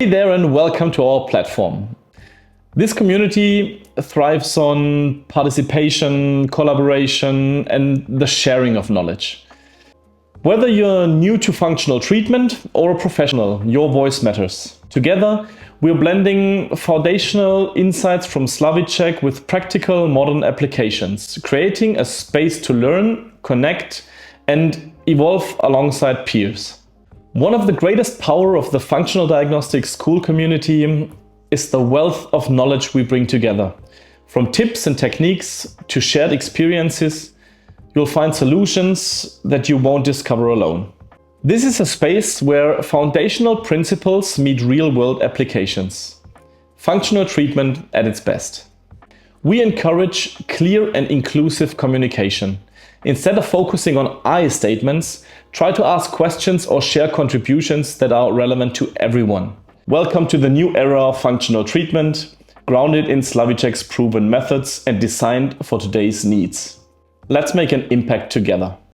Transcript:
Hey there and welcome to our platform. This community thrives on participation, collaboration, and the sharing of knowledge. Whether you're new to functional treatment or a professional, your voice matters. Together, we're blending foundational insights from Slavicek with practical modern applications, creating a space to learn, connect, and evolve alongside peers. One of the greatest power of the Functional Diagnostics School community is the wealth of knowledge we bring together. From tips and techniques to shared experiences, you'll find solutions that you won't discover alone. This is a space where foundational principles meet real-world applications. Functional treatment at its best. We encourage clear and inclusive communication. Instead of focusing on I statements, try to ask questions or share contributions that are relevant to everyone. Welcome to the new era of functional treatment, grounded in Slavicek's proven methods and designed for today's needs. Let's make an impact together.